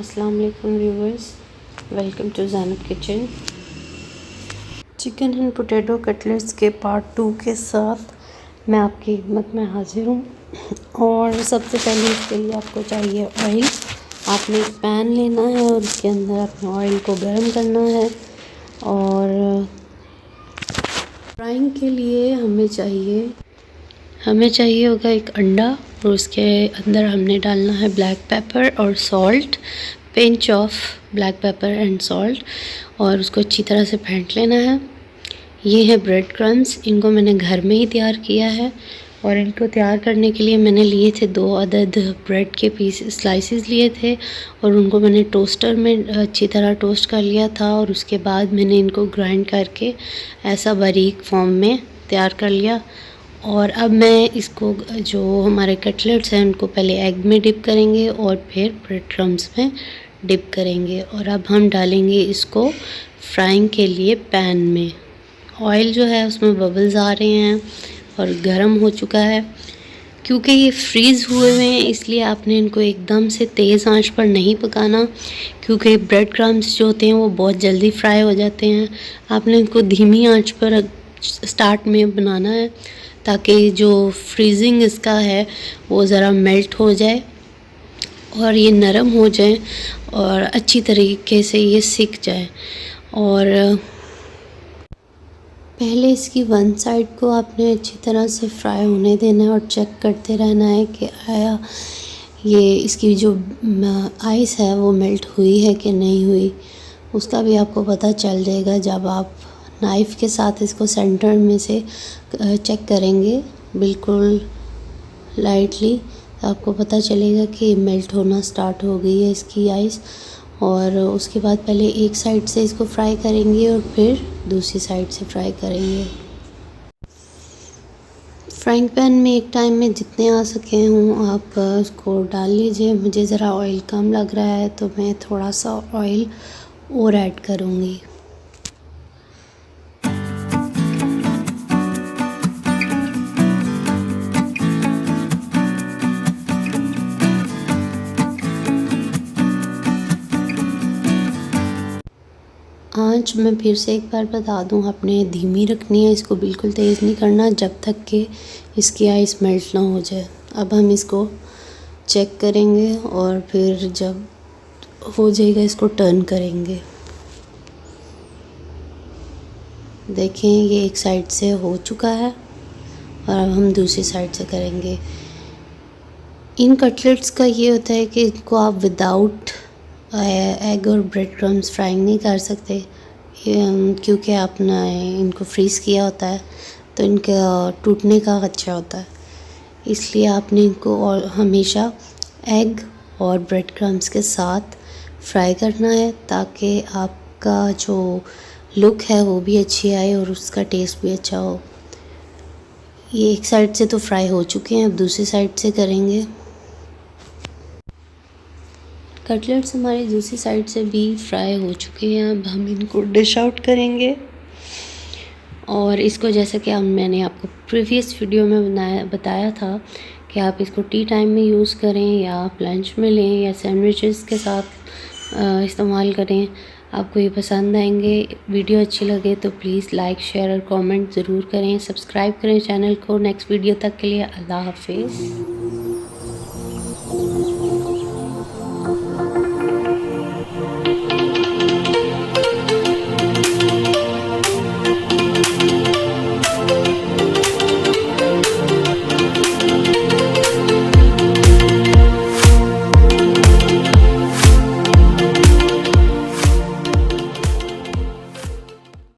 अस्सलाम वालेकुम viewers, welcome to Zainab kitchen. Chicken and potato cutlets के पार्ट 2 के साथ मैं आपकी खिदमत में हाजिर हूँ। और सबसे पहले इसके लिए आपको चाहिए ऑयल। आपने एक पैन लेना है और उसके अंदर अपने ऑयल को गर्म करना है। और फ्राइंग के लिए हमें चाहिए होगा एक अंडा, और उसके अंदर हमने डालना है ब्लैक पेपर और salt, pinch of black pepper and salt, और उसको अच्छी तरह से फेंट लेना है। ये है ब्रेड क्रम्स, इनको मैंने घर में ही तैयार किया है। और इनको तैयार करने के लिए मैंने लिए थे 2 अदद ब्रेड के स्लाइसेस लिए थे, और उनको मैंने टोस्टर में अच्छी तरह टोस्ट कर लिया था। और उसके बाद मैंने इनको ग्राइंड करके ऐसा बारीक फॉर्म में तैयार कर लिया। और अब मैं इसको, जो हमारे कटलेट्स हैं, उनको पहले एग में डिप करेंगे और फिर ब्रेड क्रम्स में डिप करेंगे। और अब हम डालेंगे इसको फ्राइंग के लिए पैन में। ऑयल जो है उसमें बबल्स आ रहे हैं और गर्म हो चुका है। क्योंकि ये फ्रीज़ हुए हुए हैं, इसलिए आपने इनको एकदम से तेज़ आंच पर नहीं पकाना, क्योंकि ब्रेड क्रम्स जो होते हैं वो बहुत जल्दी फ्राई हो जाते हैं। आपने इनको धीमी आंच पर स्टार्ट में बनाना है, ताकि जो फ्रीजिंग इसका है वो ज़रा मेल्ट हो जाए और ये नरम हो जाए और अच्छी तरीके से ये सिक जाए। और पहले इसकी वन साइड को आपने अच्छी तरह से फ्राई होने देना है और चेक करते रहना है कि आया ये इसकी जो आइस है वो मेल्ट हुई है कि नहीं हुई। उसका भी आपको पता चल जाएगा जब आप नाइफ़ के साथ इसको सेंटर में से चेक करेंगे बिल्कुल लाइटली, तो आपको पता चलेगा कि मेल्ट होना स्टार्ट हो गई है इसकी आइस। और उसके बाद पहले एक साइड से इसको फ्राई करेंगे और फिर दूसरी साइड से फ्राई करेंगे। फ्राइंग पैन में एक टाइम में जितने आ सके हों आप उसको डाल लीजिए। मुझे ज़रा ऑयल कम लग रहा है तो मैं थोड़ा सा ऑयल और ऐड करूँगी। आँच मैं फिर से एक बार बता दूं, आपने धीमी रखनी है, इसको बिल्कुल तेज़ नहीं करना जब तक कि इसकी आइस मेल्ट ना हो जाए। अब हम इसको चेक करेंगे और फिर जब हो जाएगा इसको टर्न करेंगे। देखें ये एक साइड से हो चुका है और अब हम दूसरी साइड से करेंगे। इन कटलेट्स का ये होता है कि इनको आप विदाउट एग और ब्रेड क्रम्स फ्राइंग नहीं कर सकते, क्योंकि आपने इनको फ्रीज़ किया होता है तो इनका टूटने का खदशा होता है। इसलिए आपने इनको और हमेशा एग और ब्रेड क्रम्स के साथ फ्राई करना है, ताकि आपका जो लुक है वो भी अच्छी आए और उसका टेस्ट भी अच्छा हो। ये एक साइड से तो फ्राई हो चुके हैं, अब दूसरी साइड से करेंगे। कटलेट्स हमारी दूसरी साइड से भी फ्राई हो चुके हैं। अब हम इनको डिश आउट करेंगे। और इसको जैसा कि मैंने आपको प्रीवियस वीडियो में बताया था कि आप इसको टी टाइम में यूज़ करें या आप लंच में लें या सैंडविचेस के साथ इस्तेमाल करें। आपको ये पसंद आएंगे। वीडियो अच्छी लगे तो प्लीज़ लाइक, शेयर और कमेंट ज़रूर करें। सब्सक्राइब करें चैनल को। नेक्स्ट वीडियो तक के लिए अल्लाह हाफिज़।